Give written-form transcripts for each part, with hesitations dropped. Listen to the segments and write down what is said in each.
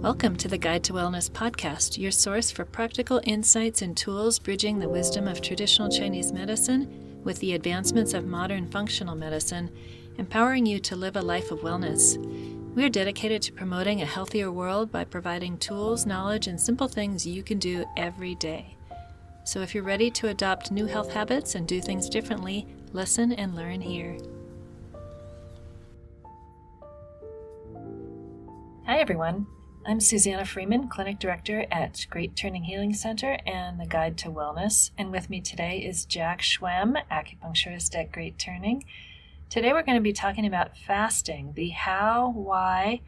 Welcome to the Guide to Wellness podcast, your source for practical insights and tools bridging the wisdom of traditional Chinese medicine with the advancements of modern functional medicine, empowering you to live a life of wellness. We are dedicated to promoting a healthier world by providing tools, knowledge, and simple things you can do every day. So if you're ready to adopt new health habits and do things differently, listen and learn here. Hi everyone. I'm Susannah Freeman, Clinic Director at Great Turning Healing Center and the Guide to Wellness. And with me today is Jack Schwem, acupuncturist at Great Turning. Today we're going to be talking about fasting, the how, why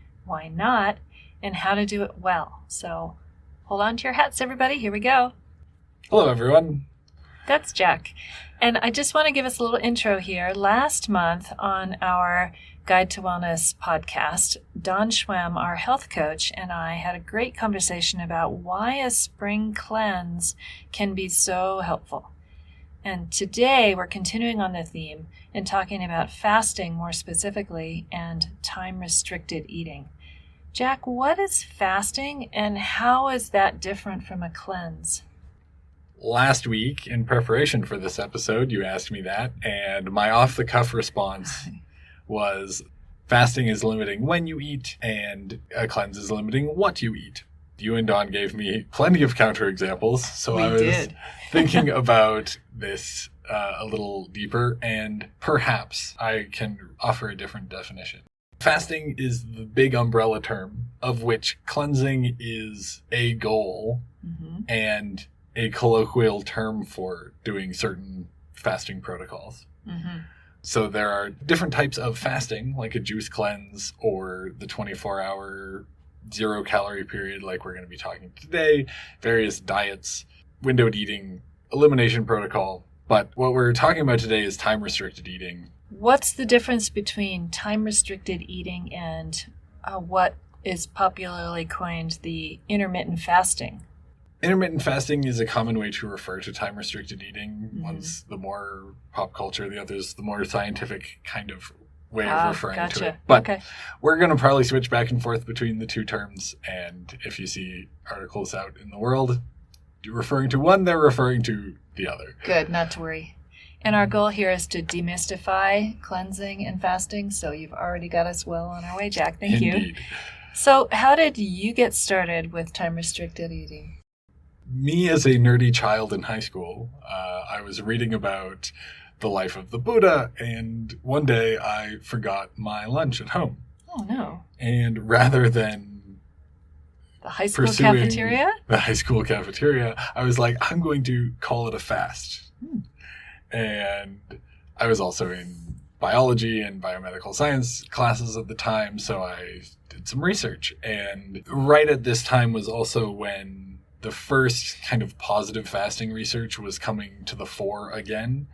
not, and how to do it well. So hold on to your hats, everybody. Here we go. Hello, everyone. That's Jack. And I just want to give us a little intro here. Last month on our Guide to Wellness podcast, Don Schwem, our health coach, and I had a great conversation about why a spring cleanse can be so helpful. And today we're continuing on the theme and talking about fasting more specifically and time-restricted eating. Jack, what is fasting and how is that different from a cleanse? Last week, in preparation for this episode, you asked me that, and my off-the-cuff response was fasting is limiting when you eat and a cleanse is limiting what you eat. You and Dawn gave me plenty of counterexamples, so I was thinking about this a little deeper, and perhaps I can offer a different definition. Fasting is the big umbrella term of which cleansing is a goal and a colloquial term for doing certain fasting protocols. So there are different types of fasting, like a juice cleanse or the 24-hour zero-calorie period like we're going to be talking today, various diets, windowed eating, elimination protocol. But what we're talking about today is time-restricted eating. What's the difference between time-restricted eating and what is popularly coined the intermittent fasting? Intermittent fasting is a common way to refer to time-restricted eating. One's the more pop culture, the other's the more scientific kind of way of referring to it. But we're going to probably switch back and forth between the two terms, and if you see articles out in the world referring to one, they're referring to the other. Good, not to worry. And our goal here is to demystify cleansing and fasting, so you've already got us well on our way, Jack. Thank Indeed. you. So how did you get started with time-restricted eating? Me as a nerdy child in high school, I was reading about the life of the Buddha, and one day I forgot my lunch at home. Oh, no. And rather than the high school cafeteria? The high school cafeteria, I was like, I'm going to call it a fast. And I was also in biology and biomedical science classes at the time, so I did some research. And right at this time was also when the first kind of positive fasting research was coming to the fore again.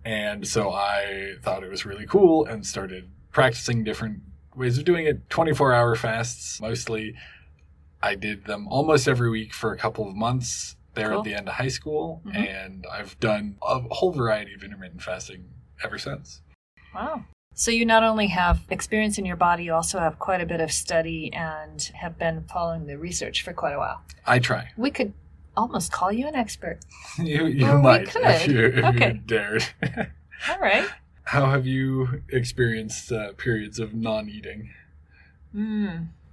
And so I thought it was really cool and started practicing different ways of doing it. 24-hour fasts, mostly. I did them almost every week for a couple of months there at the end of high school. And I've done a whole variety of intermittent fasting ever since. Wow. So you not only have experience in your body, you also have quite a bit of study and have been following the research for quite a while. I try. We could almost call you an expert. You might, if you dared. All right. How have you experienced periods of non-eating?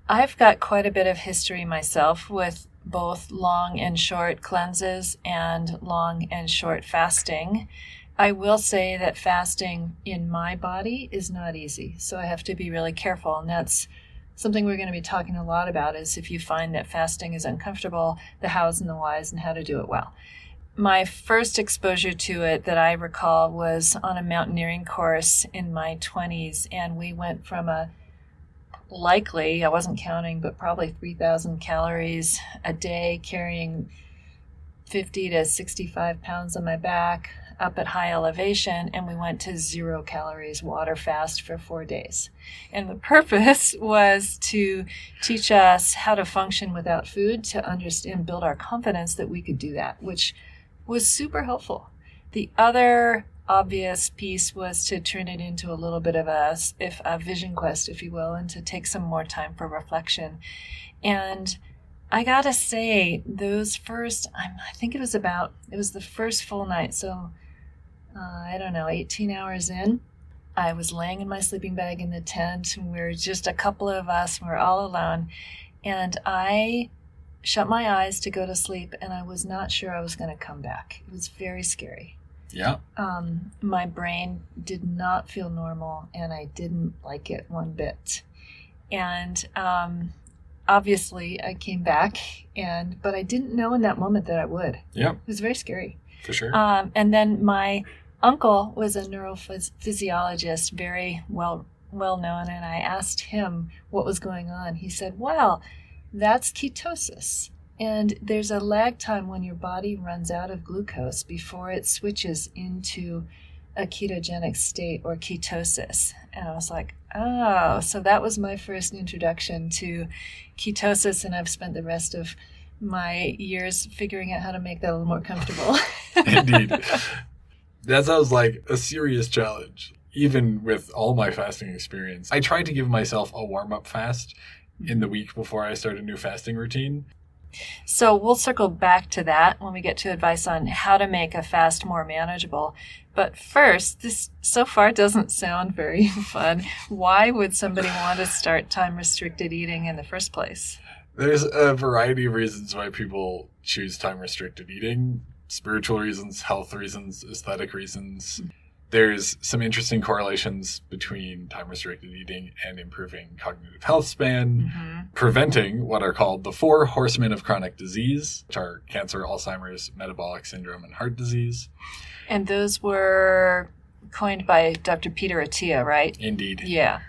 I've got quite a bit of history myself with both long and short cleanses and long and short fasting. I will say that fasting in my body is not easy, so I have to be really careful, and that's something we're going to be talking a lot about, is if you find that fasting is uncomfortable, the hows and the whys and how to do it well. My first exposure to it that I recall was on a mountaineering course in my 20s, and we went from likely, I wasn't counting, but probably 3,000 calories a day, carrying 50 to 65 pounds on my back, up at high elevation, and we went to 0 calories water fast for 4 days. And the purpose was to teach us how to function without food, to understand, build our confidence that we could do that, which was super helpful. The other obvious piece was to turn it into a little bit of a vision quest, if you will, and to take some more time for reflection. And I gotta say, those first, I think it was the first full night, so I don't know, 18 hours in. I was laying in my sleeping bag in the tent, and we were just a couple of us, we were all alone, and I shut my eyes to go to sleep, and I was not sure I was going to come back. It was very scary. Yeah. My brain did not feel normal, and I didn't like it one bit. And obviously, I came back, but I didn't know in that moment that I would. Yeah. It was very scary. For sure. And then my uncle was a neurophysiologist, very well known, and I asked him what was going on. He said, well, that's ketosis. And there's a lag time when your body runs out of glucose before it switches into a ketogenic state or ketosis. And I was like, oh, so that was my first introduction to ketosis, and I've spent the rest of my years figuring out how to make that a little more comfortable. Indeed. That sounds like a serious challenge. Even with all my fasting experience, I tried to give myself a warm-up fast in the week before I start a new fasting routine. So we'll circle back to that when we get to advice on how to make a fast more manageable. But first, this so far doesn't sound very fun. Why would somebody want to start time-restricted eating in the first place? There's a variety of reasons why people choose time-restricted eating. Spiritual reasons, health reasons, aesthetic reasons. There's some interesting correlations between time-restricted eating and improving cognitive health span, preventing what are called the 4 horsemen of chronic disease, which are cancer, Alzheimer's, metabolic syndrome, and heart disease. And those were coined by Dr. Peter Attia, right? Indeed. Yeah.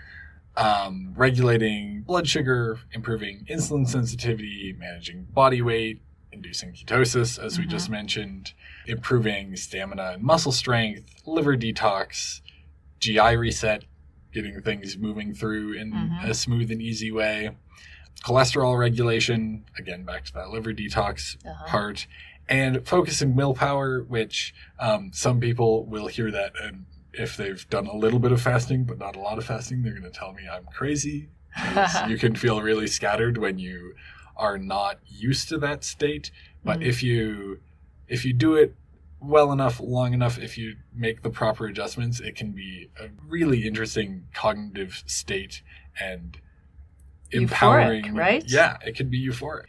Regulating blood sugar, improving insulin sensitivity, managing body weight, inducing ketosis, as we just mentioned, improving stamina and muscle strength, liver detox, GI reset, getting things moving through in a smooth and easy way, cholesterol regulation, again, back to that liver detox part, and focusing willpower, which some people will hear that, and if they've done a little bit of fasting, but not a lot of fasting, they're going to tell me I'm crazy. You can feel really scattered when you are not used to that state. But if you do it well enough, long enough, if you make the proper adjustments, it can be a really interesting cognitive state and empowering. Euphoric, right? Yeah, it can be euphoric.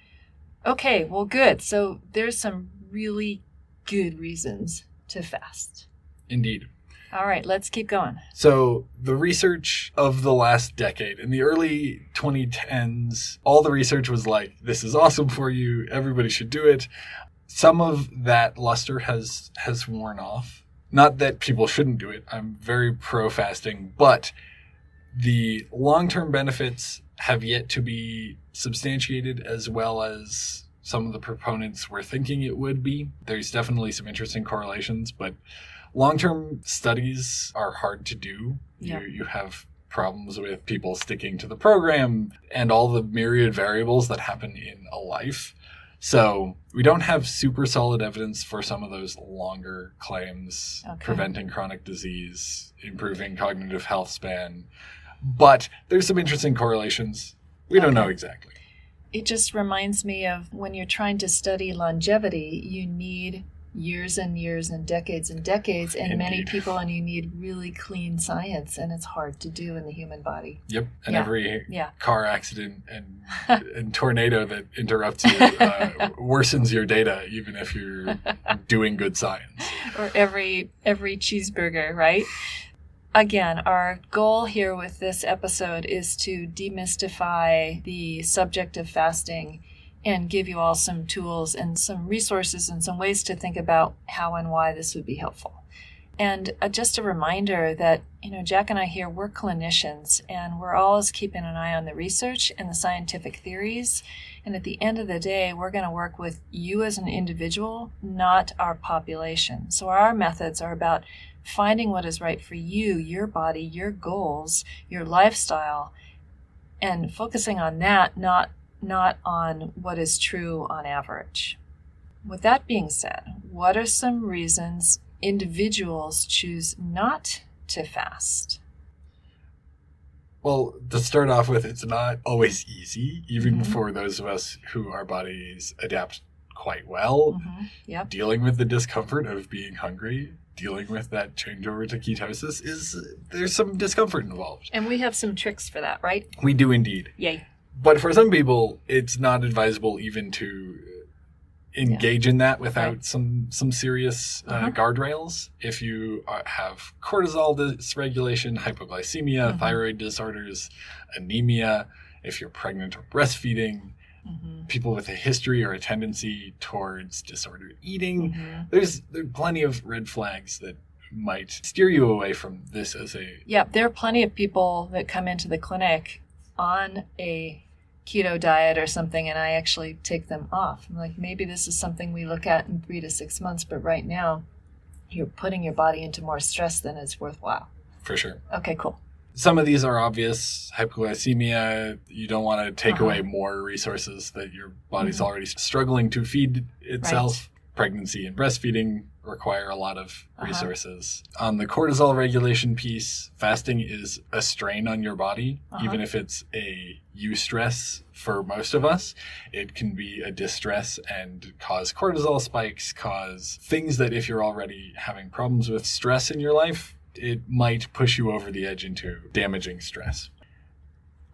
Okay, well, good. So there's some really good reasons to fast. Indeed. All right, let's keep going. So the research of the last decade, in the early 2010s, all the research was like, this is awesome for you, everybody should do it. Some of that luster has worn off. Not that people shouldn't do it. I'm very pro-fasting, but the long-term benefits have yet to be substantiated as well as some of the proponents were thinking it would be. There's definitely some interesting correlations, but long-term studies are hard to do. Yeah. You have problems with people sticking to the program and all the myriad variables that happen in a life. So we don't have super solid evidence for some of those longer claims, preventing chronic disease, improving cognitive health span. But there's some interesting correlations. We don't know exactly. It just reminds me of when you're trying to study longevity, you need years and years and decades and Indeed. many people, and you need really clean science, and it's hard to do in the human body. Yep, and every car accident and tornado that interrupts you worsens your data, even if you're doing good science. Or every cheeseburger, right? Again, our goal here with this episode is to demystify the subject of fasting and give you all some tools and some resources and some ways to think about how and why this would be helpful. And just a reminder that, Jack and I here, we're clinicians, and we're always keeping an eye on the research and the scientific theories. And at the end of the day, we're going to work with you as an individual, not our population. So our methods are about finding what is right for you, your body, your goals, your lifestyle, and focusing on that, not on what is true on average. With that being said, what are some reasons individuals choose not to fast? Well, to start off with, it's not always easy, even Mhm. for those of us who our bodies adapt quite well. Yep. Dealing with the discomfort of being hungry, dealing with that changeover to ketosis, there's some discomfort involved. And we have some tricks for that, right? We do indeed. Yay. But for some people, it's not advisable even to engage in that without some serious guardrails. If you have cortisol dysregulation, hypoglycemia, thyroid disorders, anemia, if you're pregnant or breastfeeding, people with a history or a tendency towards disordered eating, there's plenty of red flags that might steer you away from this as a... Yeah, there are plenty of people that come into the clinic on a keto diet or something, and I actually take them off. I'm like, maybe this is something we look at in 3 to 6 months, but right now you're putting your body into more stress than is worthwhile. For sure. Okay, cool. Some of these are obvious. Hypoglycemia, you don't want to take away more resources that your body's already struggling to feed itself. Pregnancy and breastfeeding require a lot of resources. On the cortisol regulation piece, fasting is a strain on your body. Even if it's a eustress for most of us, it can be a distress and cause cortisol spikes, cause things that if you're already having problems with stress in your life, it might push you over the edge into damaging stress.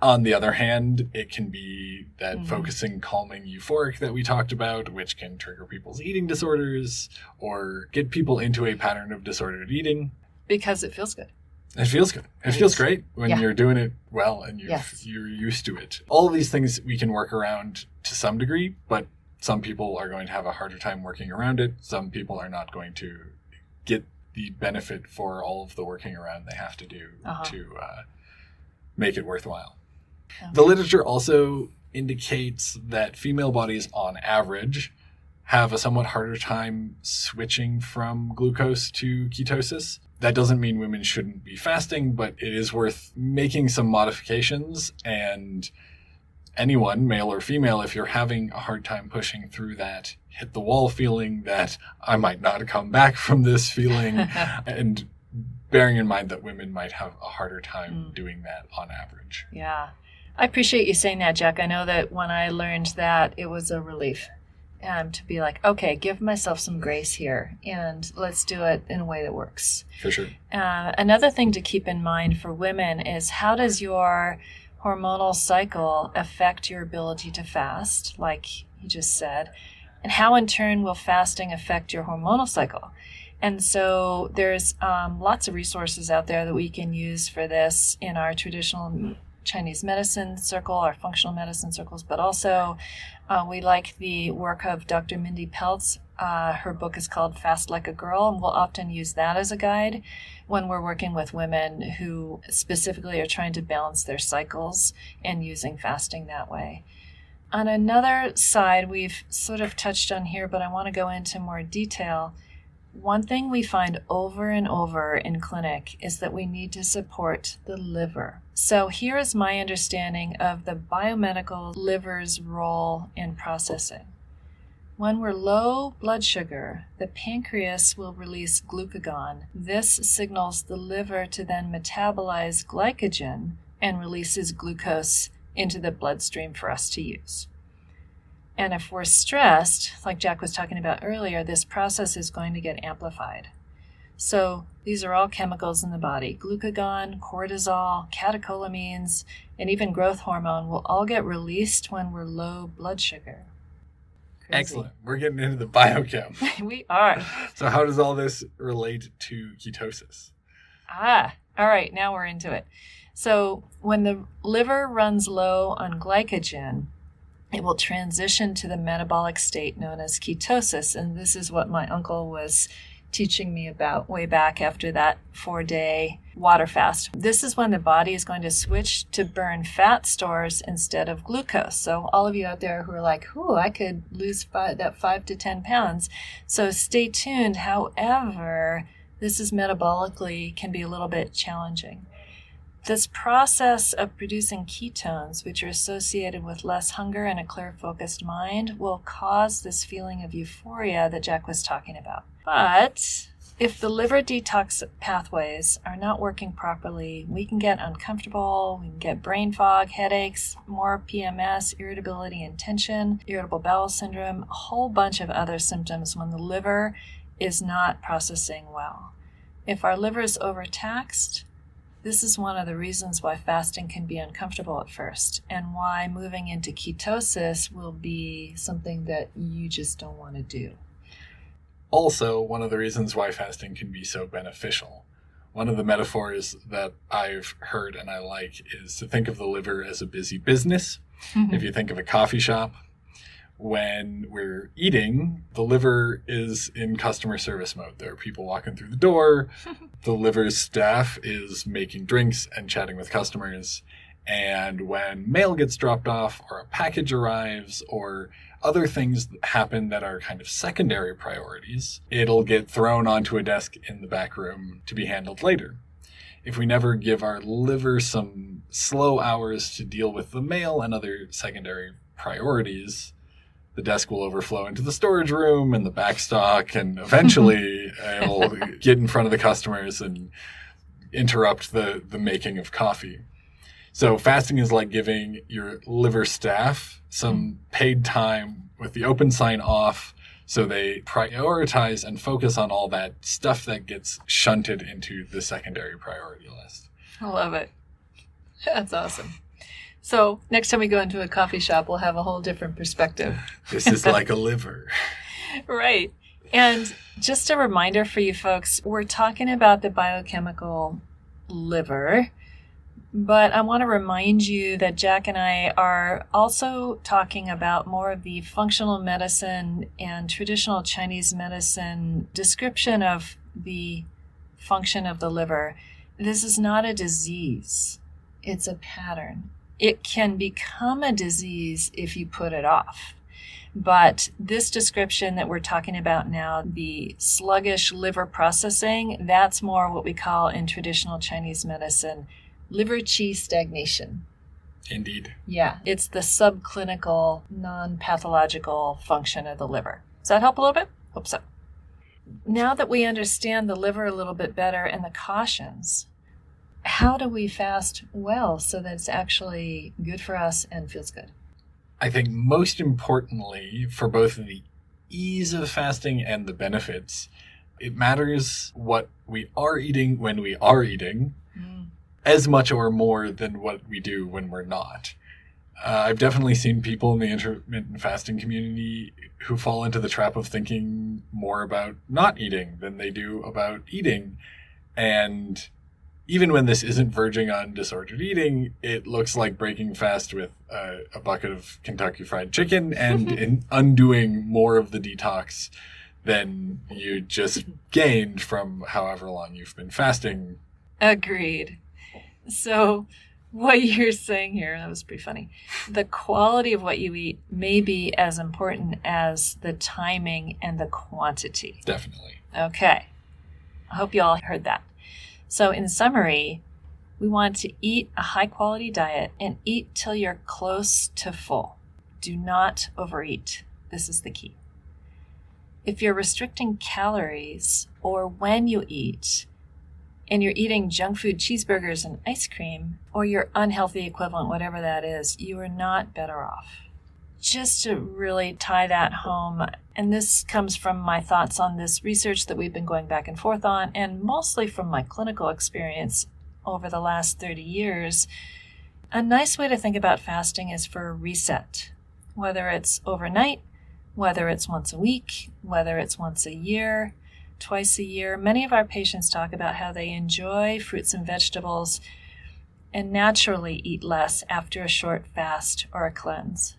On the other hand, it can be that focusing, calming, euphoric that we talked about, which can trigger people's eating disorders or get people into a pattern of disordered eating. Because it feels good. It feels good. It feels great when you're doing it well and you're used to it. All of these things we can work around to some degree, but some people are going to have a harder time working around it. Some people are not going to get the benefit for all of the working around they have to do to make it worthwhile. The literature also indicates that female bodies, on average, have a somewhat harder time switching from glucose to ketosis. That doesn't mean women shouldn't be fasting, but it is worth making some modifications. And anyone, male or female, if you're having a hard time pushing through that hit the wall feeling, that I might not come back from this feeling, and bearing in mind that women might have a harder time doing that on average. Yeah. I appreciate you saying that, Jack. I know that when I learned that, it was a relief to be like, okay, give myself some grace here and let's do it in a way that works. For sure. Another thing to keep in mind for women is, how does your hormonal cycle affect your ability to fast, like you just said, and how in turn will fasting affect your hormonal cycle? And so there's lots of resources out there that we can use for this in our traditional Chinese medicine circle, our functional medicine circles, but also we like the work of Dr. Mindy Peltz. Her book is called Fast Like a Girl, and we'll often use that as a guide when we're working with women who specifically are trying to balance their cycles and using fasting that way. On another side, we've sort of touched on here, but I want to go into more detail. One thing we find over and over in clinic is that we need to support the liver. So here is my understanding of the biomedical liver's role in processing. When we're low blood sugar, the pancreas will release glucagon. This signals the liver to then metabolize glycogen and releases glucose into the bloodstream for us to use. And if we're stressed, like Jack was talking about earlier, this process is going to get amplified. So these are all chemicals in the body. Glucagon, cortisol, catecholamines, and even growth hormone will all get released when we're low blood sugar. Crazy. Excellent. We're getting into the biochem. We are. So how does all this relate to ketosis? All right, now we're into it. So when the liver runs low on glycogen, it will transition to the metabolic state known as ketosis. And this is what my uncle was teaching me about way back after that 4-day water fast. This is when the body is going to switch to burn fat stores instead of glucose. So all of you out there who are like, I could lose 5 to 10 pounds. So stay tuned. However, this is metabolically can be a little bit challenging. This process of producing ketones, which are associated with less hunger and a clear, focused mind, will cause this feeling of euphoria that Jack was talking about. But If the liver detox pathways are not working properly, we can get uncomfortable, we can get brain fog, headaches, more PMS, irritability and tension, irritable bowel syndrome, a whole bunch of other symptoms when the liver is not processing well. If our liver is overtaxed, this is one of the reasons why fasting can be uncomfortable at first, and why moving into ketosis will be something that you just don't want to do. Also, one of the reasons why fasting can be so beneficial. One of the metaphors that I've heard and I like is to think of the liver as a busy business. If you think of a coffee shop, when we're eating, the liver is in customer service mode. There are people walking through the door. The liver's staff is making drinks and chatting with customers. And when mail gets dropped off or a package arrives or other things happen that are kind of secondary priorities, it'll get thrown onto a desk in the back room to be handled later. If we never give our liver some slow hours to deal with the mail and other secondary priorities, the desk will overflow into the storage room and the back stock, and eventually it'll get in front of the customers and interrupt the making of coffee. So fasting is like giving your liver staff some paid time with the open sign off, so they prioritize and focus on all that stuff that gets shunted into the secondary priority list. I love it. That's awesome. So next time we go into a coffee shop, we'll have a whole different perspective. This is like a liver. Right. And just a reminder for you folks, we're talking about the biochemical liver, but I want to remind you that Jack and I are also talking about more of the functional medicine and traditional Chinese medicine description of the function of the liver. This is not a disease. It's a pattern. It can become a disease if you put it off. But this description that we're talking about now, the sluggish liver processing, that's more what we call in traditional Chinese medicine liver qi stagnation. Indeed. Yeah, it's the subclinical, non-pathological function of the liver. Does that help a little bit? Hope so. Now that we understand the liver a little bit better and the cautions, how do we fast well so that it's actually good for us and feels good? I think most importantly, for both the ease of fasting and the benefits, it matters what we are eating when we are eating, as much or more than what we do when we're not. I've definitely seen people in the intermittent fasting community who fall into the trap of thinking more about not eating than they do about eating. And even when this isn't verging on disordered eating, it looks like breaking fast with a bucket of Kentucky Fried Chicken and undoing more of the detox than you just gained from however long you've been fasting. Agreed. So what you're saying here, that was pretty funny. The quality of what you eat may be as important as the timing and the quantity. Definitely. Okay. I hope you all heard that. So in summary, we want to eat a high quality diet and eat till you're close to full. Do not overeat. This is the key. If you're restricting calories or when you eat, and you're eating junk food, cheeseburgers, and ice cream, or your unhealthy equivalent, whatever that is, you are not better off. Just to really tie that home, and this comes from my thoughts on this research that we've been going back and forth on, and mostly from my clinical experience over the last 30 years, a nice way to think about fasting is for a reset. Whether it's overnight, whether it's once a week, whether it's once a year, twice a year. Many of our patients talk about how they enjoy fruits and vegetables and naturally eat less after a short fast or a cleanse.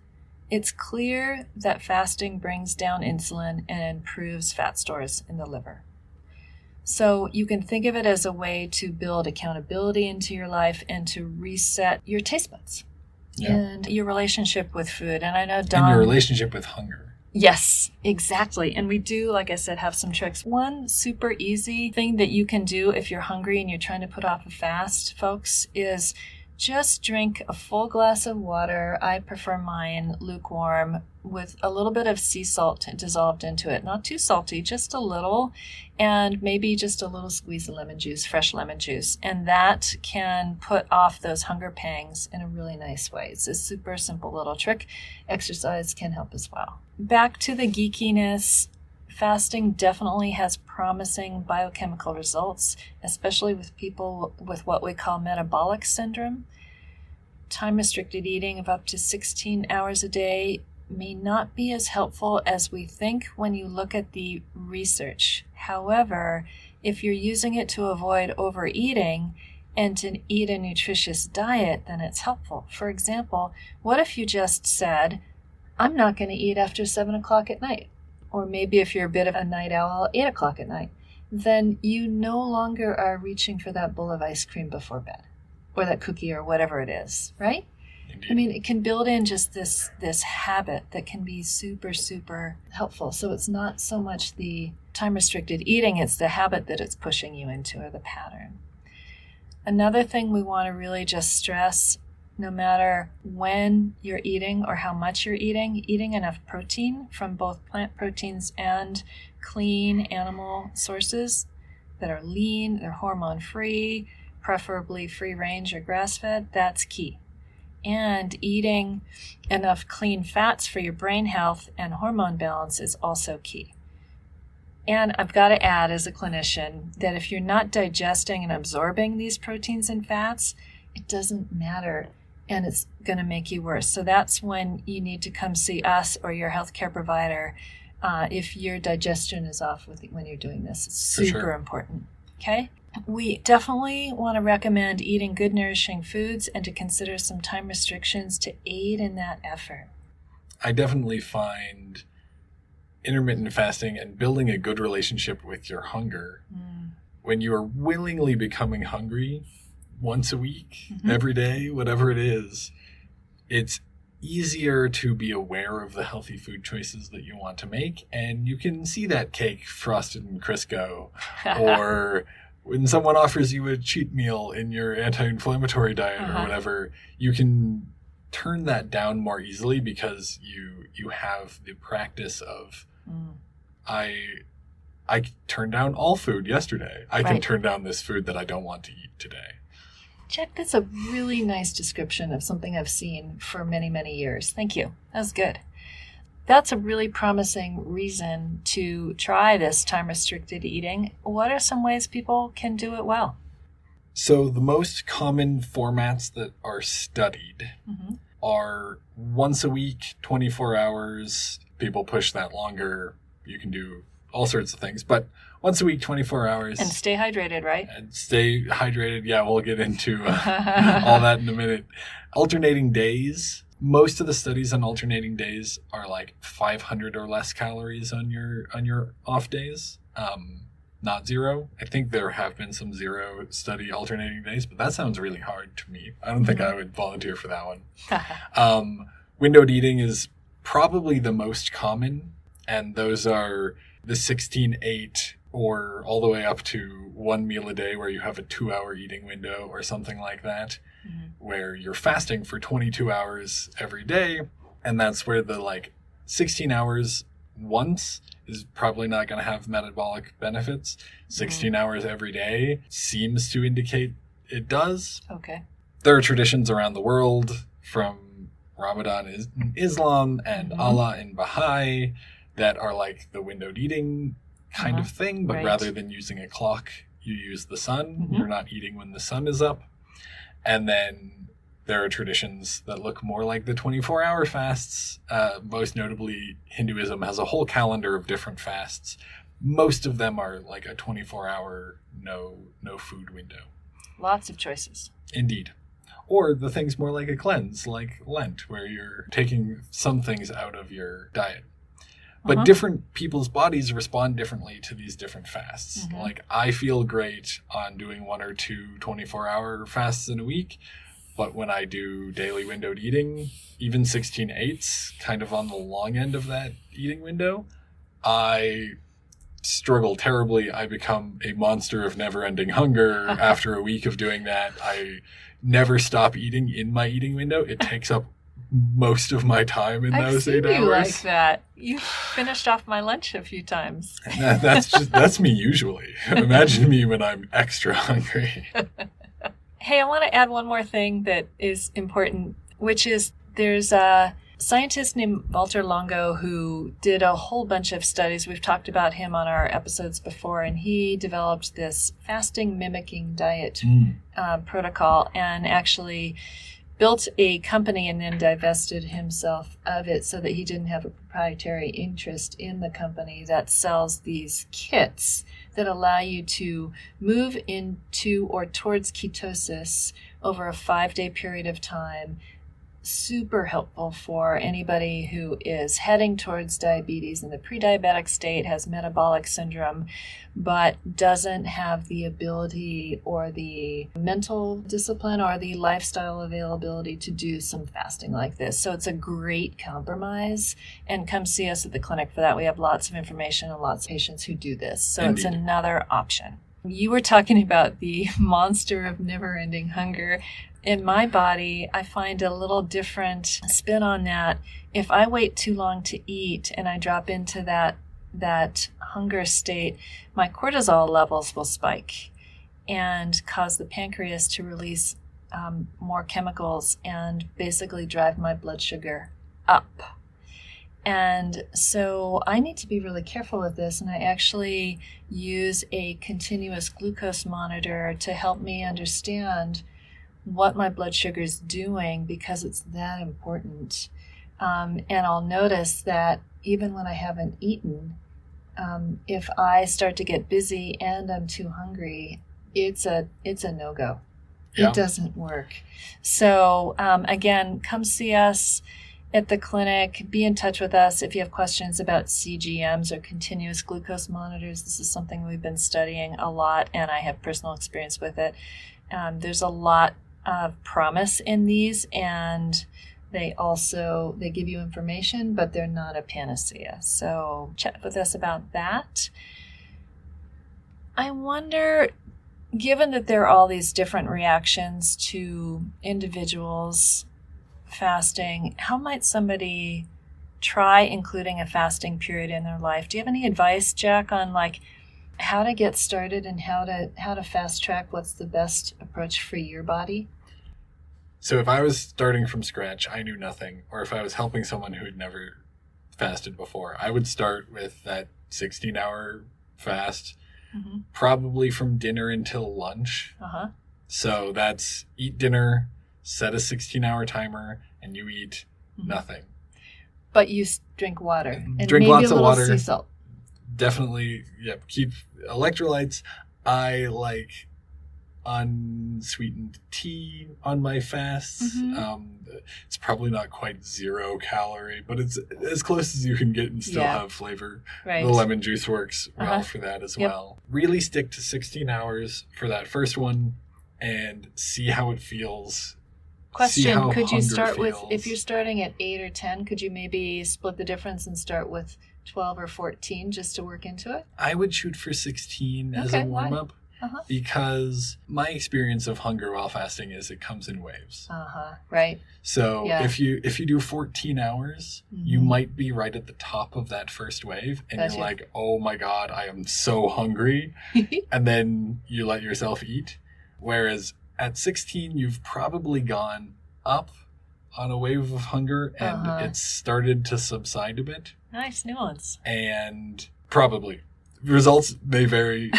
It's clear that fasting brings down insulin and improves fat stores in the liver. So you can think of it as a way to build accountability into your life and to reset your taste buds and your relationship with food. And I know Dawn... And your relationship with hunger. Yes, exactly. And we do, like I said, have some tricks. One super easy thing that you can do if you're hungry and you're trying to put off a fast, folks, is just drink a full glass of water. I prefer mine lukewarm with a little bit of sea salt dissolved into it. Not too salty, just a little, and maybe just a little squeeze of lemon juice, fresh lemon juice. And that can put off those hunger pangs in a really nice way. It's a super simple little trick. Exercise can help as well. Back to the geekiness. Fasting definitely has promising biochemical results, especially with people with what we call metabolic syndrome. Time-restricted eating of up to 16 hours a day may not be as helpful as we think when you look at the research. However, if you're using it to avoid overeating and to eat a nutritious diet, then it's helpful. For example, what if you just said, I'm not going to eat after 7 o'clock at night? Or maybe if you're a bit of a night owl, 8 o'clock at night, then you no longer are reaching for that bowl of ice cream before bed, or that cookie or whatever it is, right? Indeed. I mean, it can build in just this habit that can be super, super helpful. So it's not so much the time-restricted eating, it's the habit that it's pushing you into, or the pattern. Another thing we want to really just stress, no matter when you're eating or how much you're eating enough protein from both plant proteins and clean animal sources that are lean, they're hormone-free, preferably free-range or grass-fed, that's key. And eating enough clean fats for your brain health and hormone balance is also key. And I've got to add as a clinician that if you're not digesting and absorbing these proteins and fats, it doesn't matter. And it's going to make you worse. So that's when you need to come see us or your healthcare provider if your digestion is off when you're doing this. It's super important. Okay? We definitely want to recommend eating good, nourishing foods and to consider some time restrictions to aid in that effort. I definitely find intermittent fasting and building a good relationship with your hunger when you are willingly becoming hungry once a week, every day, whatever it is, it's easier to be aware of the healthy food choices that you want to make. And you can see that cake frosted in Crisco, or when someone offers you a cheat meal in your anti-inflammatory diet or whatever, you can turn that down more easily because you have the practice of, I turned down all food yesterday. I can turn down this food that I don't want to eat today. Jack, that's a really nice description of something I've seen for many, many years. Thank you. That was good. That's a really promising reason to try this time-restricted eating. What are some ways people can do it well? So the most common formats that are studied are once a week, 24 hours. People push that longer. You can do all sorts of things, but once a week, 24 hours. And stay hydrated, right? And stay hydrated. Yeah, we'll get into all that in a minute. Alternating days. Most of the studies on alternating days are like 500 or less calories on your off days. Not zero. I think there have been some zero study alternating days, but that sounds really hard to me. I don't think I would volunteer for that one. Windowed eating is probably the most common, and those are the 16-8 or all the way up to one meal a day where you have a 2-hour eating window or something like that, where you're fasting for 22 hours every day. And that's where the 16 hours once is probably not going to have metabolic benefits. 16 hours every day seems to indicate it does. Okay. There are traditions around the world, from Ramadan in Islam and Allah in Baha'i, that are like the windowed eating kind of thing, but rather than using a clock, you use the sun. You're not eating when the sun is up. And then there are traditions that look more like the 24-hour fasts. Most notably, Hinduism has a whole calendar of different fasts. Most of them are like a 24-hour no food window. Lots of choices. Indeed. Or the things more like a cleanse, like Lent, where you're taking some things out of your diet. But different people's bodies respond differently to these different fasts. Like, I feel great on doing 1 or 2 24-hour fasts in a week, but when I do daily windowed eating, even 16-8s, kind of on the long end of that eating window, I struggle terribly. I become a monster of never-ending hunger after a week of doing that. I never stop eating in my eating window. It takes up most of my time in those 8 hours. You like that. You finished off my lunch a few times. That's me usually. Imagine me when I'm extra hungry. Hey, I want to add one more thing that is important, which is there's a scientist named Walter Longo who did a whole bunch of studies. We've talked about him on our episodes before, and he developed this fasting mimicking diet protocol and actually built a company and then divested himself of it so that he didn't have a proprietary interest in the company that sells these kits that allow you to move into or towards ketosis over a 5-day period of time. Super helpful for anybody who is heading towards diabetes in the pre-diabetic state, has metabolic syndrome, but doesn't have the ability or the mental discipline or the lifestyle availability to do some fasting like this. So it's a great compromise, and come see us at the clinic for that. We have lots of information and lots of patients who do this. So Indeed. It's another option. You were talking about the monster of never-ending hunger. In my body, I find a little different spin on that. If I wait too long to eat and I drop into that hunger state, my cortisol levels will spike and cause the pancreas to release more chemicals and basically drive my blood sugar up. And so I need to be really careful with this, and I actually use a continuous glucose monitor to help me understand what my blood sugar is doing, because it's that important. And I'll notice that even when I haven't eaten, if I start to get busy and I'm too hungry, it's a no-go. Yeah. It doesn't work. So again, come see us at the clinic. Be in touch with us if you have questions about CGMs or continuous glucose monitors. This is something we've been studying a lot, and I have personal experience with it. There's a lot of promise in these, and they give you information, but they're not a panacea. So chat with us about that. I wonder, given that there are all these different reactions to individuals fasting, how might somebody try including a fasting period in their life? Do you have any advice, Jack, on how to get started and how to fast track what's the best approach for your body? So if I was starting from scratch, I knew nothing, or if I was helping someone who had never fasted before, I would start with that 16-hour fast, probably from dinner until lunch. So that's eat dinner, set a 16-hour timer, and you eat nothing. But you drink water. And drink maybe lots a of little water. Sea salt. Definitely, keep electrolytes. I like unsweetened tea on my fasts. It's probably not quite 0 calorie, but it's as close as you can get and still have flavor. Right. The lemon juice works well for that as well. Really stick to 16 hours for that first one and see how it feels. Question, could you start with, if you're starting at 8 or 10, could you maybe split the difference and start with 12 or 14 just to work into it? I would shoot for 16 as a warm-up. Because my experience of hunger while fasting is it comes in waves. Right. So if you do 14 hours, you might be right at the top of that first wave, and you're like, oh my God, I am so hungry. And then you let yourself eat. Whereas at 16, you've probably gone up on a wave of hunger, and it's started to subside a bit. Nice nuance. And probably. Results may vary,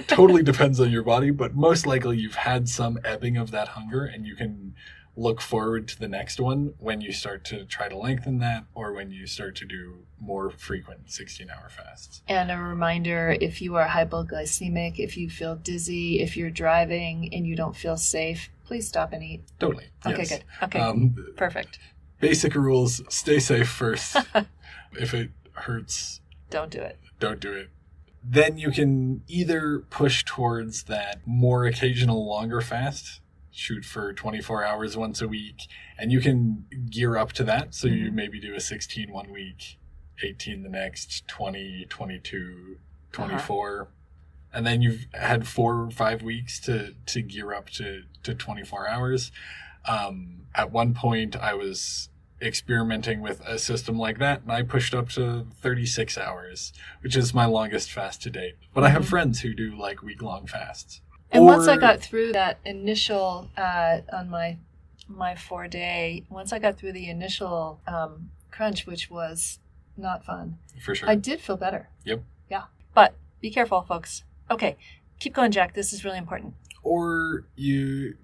totally depends on your body, but most likely you've had some ebbing of that hunger, and you can look forward to the next one when you start to try to lengthen that, or when you start to do more frequent 16-hour fasts. And a reminder, if you are hypoglycemic, if you feel dizzy, if you're driving and you don't feel safe, please stop and eat. Totally. Okay, yes. good. Okay, perfect. Basic rules, stay safe first. If it hurts, don't do it. Don't do it. Then you can either push towards that more occasional longer fast, shoot for 24 hours once a week, and you can gear up to that. So you maybe do a 16 one week, 18 the next, 20, 22, 24. And then you've had 4 or 5 weeks to gear up to 24 hours. At one point, I was experimenting with a system like that, and I pushed up to 36 hours, which is my longest fast to date. But I have friends who do like week-long fasts. And once I got through that initial, on my 4-day, once I got through the initial crunch, which was not fun. For sure. I did feel better. Yep. Yeah. But be careful, folks. Okay. Keep going, Jack. This is really important. Or you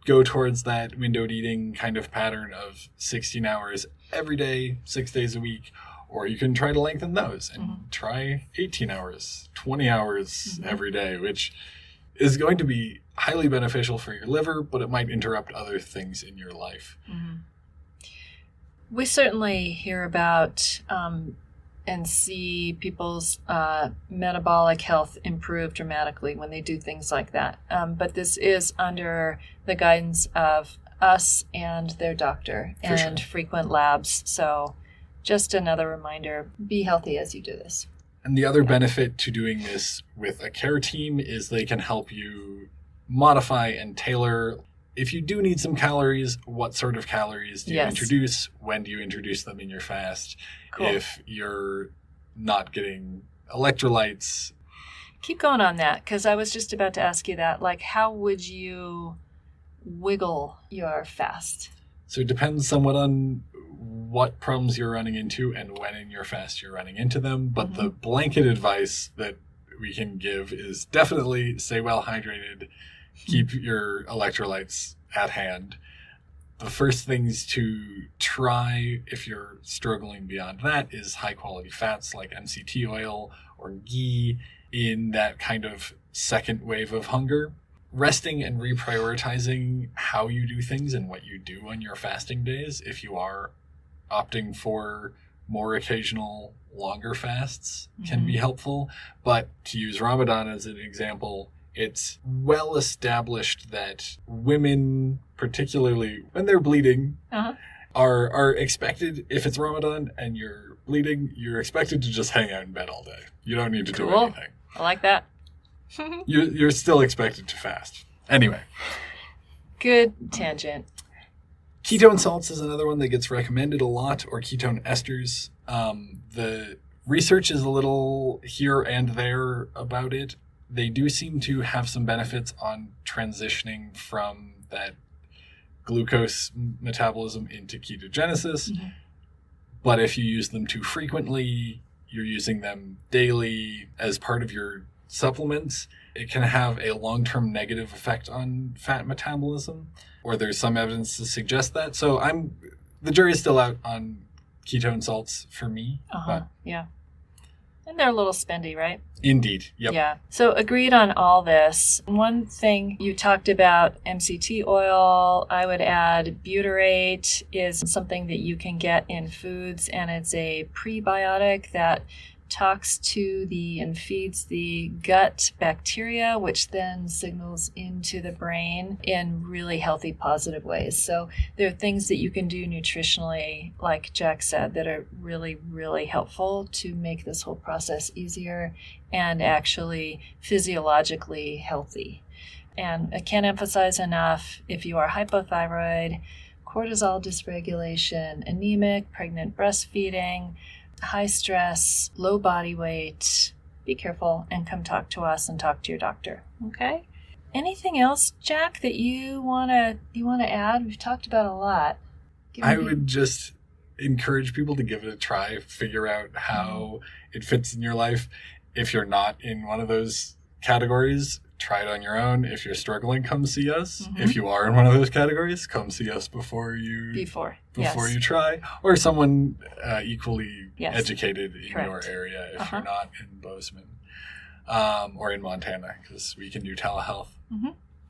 go towards that windowed eating kind of pattern of 16 hours every day, 6 days a week. Or you can try to lengthen those and try 18 hours, 20 hours every day, which is going to be highly beneficial for your liver, but it might interrupt other things in your life. We certainly hear about and see people's metabolic health improve dramatically when they do things like that. But this is under the guidance of us and their doctor and frequent labs. So just another reminder, be healthy as you do this. And the other benefit to doing this with a care team is they can help you modify and tailor. If you do need some calories, what sort of calories do you introduce? When do you introduce them in your fast? Cool. If you're not getting electrolytes. Keep going on that, because I was just about to ask you that. Like, how would you wiggle your fast? So it depends somewhat on what problems you're running into and when in your fast you're running into them. But the blanket advice that we can give is definitely stay well hydrated, keep your electrolytes at hand. The first things to try if you're struggling beyond that is high quality fats like MCT oil or ghee in that kind of second wave of hunger. Resting and reprioritizing how you do things and what you do on your fasting days, if you are opting for more occasional longer fasts, can be helpful. But to use Ramadan as an example, it's well established that women, particularly when they're bleeding, are expected, if it's Ramadan and you're bleeding, you're expected to just hang out in bed all day. You don't need to do anything. I like that. You're still expected to fast. Anyway. Good tangent. Ketone salts is another one that gets recommended a lot, or ketone esters. The research is a little here and there about it. They do seem to have some benefits on transitioning from that glucose metabolism into ketogenesis. But if you use them too frequently, you're using them daily as part of your supplements, it can have a long-term negative effect on fat metabolism, or there's some evidence to suggest that. So the jury's still out on ketone salts for me. But yeah. And they're a little spendy, right? Indeed. Yep. Yeah. So agreed on all this. One thing you talked about, MCT oil, I would add butyrate is something that you can get in foods, and it's a prebiotic that talks to and feeds the gut bacteria, which then signals into the brain in really healthy, positive ways. So there are things that you can do nutritionally, like Jack said, that are really, really helpful to make this whole process easier and actually physiologically healthy. And I can't emphasize enough, if you are hypothyroid, cortisol dysregulation, anemic, pregnant breastfeeding, high stress, low body weight, be careful and come talk to us and talk to your doctor. Okay? Anything else, Jack, that you wanna add? We've talked about a lot. I would just encourage people to give it a try, figure out how it fits in your life. If you're not in one of those categories, try it on your own. If you're struggling, come see us. If you are in one of those categories, come see us before you try. Or someone equally educated in your area if you're not in Bozeman or in Montana, because we can do telehealth.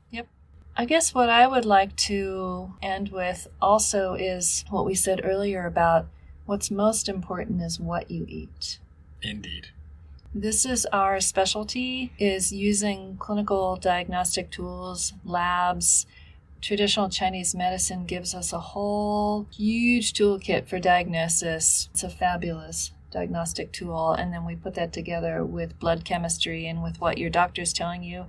Yep. I guess what I would like to end with also is what we said earlier about what's most important is what you eat. Indeed. This is our specialty, is using clinical diagnostic tools, labs. Traditional Chinese medicine gives us a whole huge toolkit for diagnosis. It's a fabulous diagnostic tool, and then we put that together with blood chemistry and with what your doctor's telling you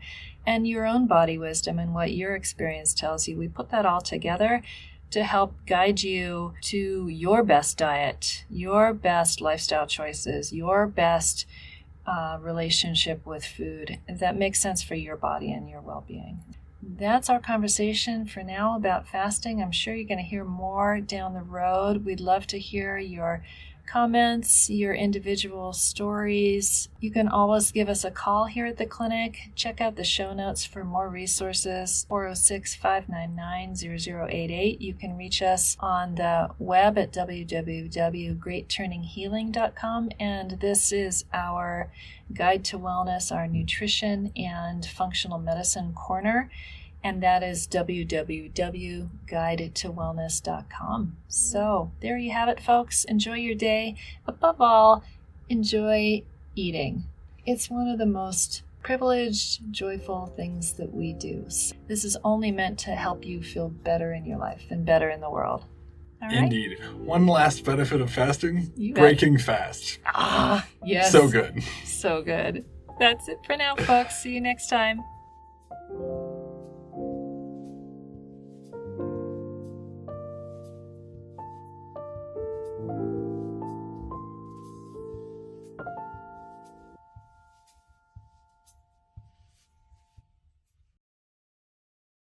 and your own body wisdom and what your experience tells you. We put that all together to help guide you to your best diet, your best lifestyle choices, your best relationship with food that makes sense for your body and your well-being. That's our conversation for now about fasting. I'm sure you're going to hear more down the road. We'd love to hear your comments, your individual stories. You can always give us a call here at the clinic. Check out the show notes for more resources, 406-599-0088. You can reach us on the web at www.greatturninghealing.com. And this is our Guide to Wellness, our nutrition and functional medicine corner. And that is www.guidetowellness.com. So there you have it, folks. Enjoy your day. Above all, enjoy eating. It's one of the most privileged, joyful things that we do. So this is only meant to help you feel better in your life and better in the world. All right? Indeed. One last benefit of fasting, You bet. breaking fast. Ah, yes. So good. So good. That's it for now, folks. See you next time.